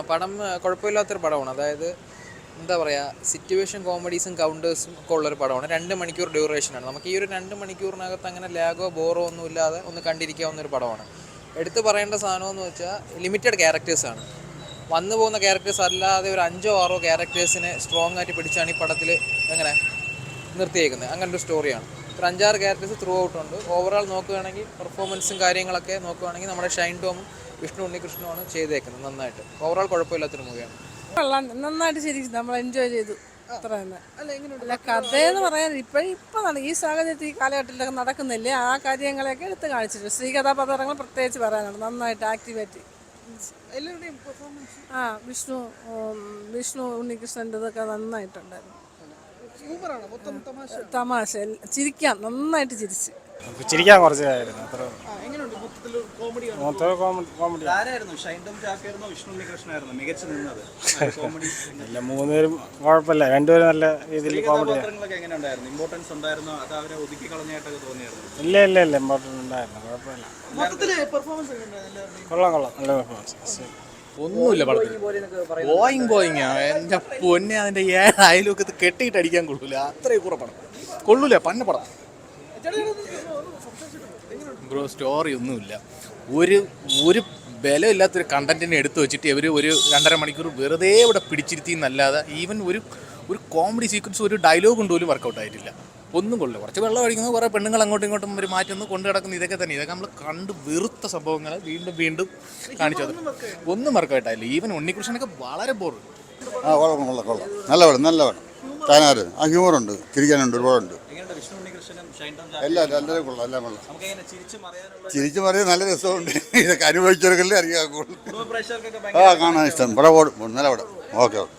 പടം കുഴപ്പമില്ലാത്തൊരു പടമാണ്. അതായത് എന്താ പറയുക, സിറ്റുവേഷൻ കോമഡീസും കൗണ്ടേഴ്സും ഒക്കെ ഉള്ളൊരു പടമാണ്. 2 മണിക്കൂർ ഡ്യൂറേഷനാണ്. നമുക്ക് ഈ ഒരു 2 മണിക്കൂറിനകത്ത് അങ്ങനെ ലാഗോ ബോറോ ഒന്നും ഇല്ലാതെ ഒന്ന് കണ്ടിരിക്കാവുന്നൊരു പടമാണ്. എടുത്തു പറയേണ്ട സാധനമെന്ന് വെച്ചാൽ ലിമിറ്റഡ് ക്യാരക്ടേഴ്സാണ്. വന്നു പോകുന്ന ക്യാരക്ടേഴ്സ് അല്ലാതെ ഒരു 5-6 ക്യാരക്ടേഴ്സിനെ സ്ട്രോങ് ആയിട്ട് പിടിച്ചാണ് ഈ പടത്തിൽ എങ്ങനെ നിർത്തിയേക്കുന്നത്. അങ്ങനൊരു സ്റ്റോറിയാണ്. ഒരു 5-6 ക്യാരക്ടേഴ്സ് ത്രൂ ഔട്ട് ഉണ്ട്. ഓവറോൾ നോക്കുകയാണെങ്കിൽ പെർഫോമൻസും കാര്യങ്ങളൊക്കെ നോക്കുകയാണെങ്കിൽ നമ്മുടെ ഷൈൻ ടോമും വിഷ്ണു ഉണ്ണികൃഷ്ണനുമാണ് ചെയ്തേക്കുന്നത് നന്നായിട്ട്. ഓവറോൾ കുഴപ്പമില്ലാത്തൊരു മൂവിയാണ്. നന്നായിട്ട് ശരിക്കും നമ്മൾ എൻജോയ് ചെയ്തു. അത്ര തന്നെ. അല്ല, കഥയെന്ന് പറയാൻ ഇപ്പം ഈ സാഹചര്യത്തിൽ ഈ കാലഘട്ടത്തിലൊക്കെ നടക്കുന്നില്ലേ, ആ കാര്യങ്ങളൊക്കെ എടുത്ത് കാണിച്ചിട്ടുണ്ട്. സ്ത്രീ കഥാപാത്രങ്ങൾ പ്രത്യേകിച്ച് പറയാനാണ് നന്നായിട്ട് ആക്ടിവേറ്റ്. വിഷ്ണു ഉണ്ണികൃഷ്ണൻ്റെതൊക്കെ നന്നായിട്ടുണ്ടായിരുന്നു. തമാശ ചിരിക്കാം, നന്നായിട്ട് ചിരിച്ച് ചിരിക്കാൻ കുറച്ചായിരുന്നു. അത്ര ഇല്ല, മൂന്നുപേരും കുഴപ്പമില്ല, രണ്ടുപേരും നല്ല രീതിയിൽ കോമഡി. ഇല്ല ഇല്ല ഇല്ല, ഇമ്പോർട്ടൻ്റ് ഉണ്ടായിരുന്നു, കുഴപ്പമില്ല. കൊള്ളാം കൊള്ളാം, നല്ല പെർഫോമൻസ്. ഒന്നുമില്ല പടത്തിൽ. ബോയിങ് എൻ്റെ പൊന്നെ, അതിൻ്റെ 7 അയലൊക്കെ കെട്ടിയിട്ട് അടിക്കാൻ കൊള്ളൂല, അത്രയും കൂടെ പടം കൊള്ളൂല. പന്ന പടം ബ്രോ, സ്റ്റോറി ഒന്നുമില്ല. ഒരു ബലമില്ലാത്തൊരു കണ്ടന്റിനെ എടുത്തു വെച്ചിട്ട് ഇവർ ഒരു 2.5 മണിക്കൂർ വെറുതെ ഇവിടെ പിടിച്ചിരുത്തി എന്നല്ലാതെ ഈവൻ ഒരു കോമഡി സീക്വൻസ്, ഒരു ഡയലോഗ് കൊണ്ട് പോലും വർക്കൗട്ട് ആയിട്ടില്ല. ഒന്നും കൊള്ളില്ല. കുറച്ച് വെള്ളം അടിക്കുന്നത്, കുറേ പെണ്ണുങ്ങൾ അങ്ങോട്ടും ഇങ്ങോട്ടും ഒരു മാറ്റുന്നു, കൊണ്ട് കിടക്കുന്നു, ഇതൊക്കെ തന്നെ. ഇതൊക്കെ നമ്മൾ കണ്ട് വെറുത്ത സംഭവങ്ങൾ വീണ്ടും വീണ്ടും കാണിച്ചത്. ഒന്നും വർക്കൗട്ടായില്ല. ഈവൻ ഉണ്ണികൃഷ്ണനൊക്കെ വളരെ ബോർ. കൊള്ളാം കൊള്ളാം കൊള്ളാം, നല്ല പടം നല്ല പടം. താനാറ് ആ ഹ്യൂമറുണ്ട്, ചിരിക്കാനുണ്ട്, ഒരുപാടുണ്ട്. എല്ലാം എല്ലാവരും കൊള്ളാം, എല്ലാം കൊള്ളാം. ചിരിച്ചു പറയാൻ നല്ല രസമുണ്ട്. ഇതൊക്കെ അനുഭവിച്ചവർക്കല്ലേ അറിയാം. കാണാൻ ഇഷ്ടം. പടം ഓടും, നല്ല പടം. Okay okay.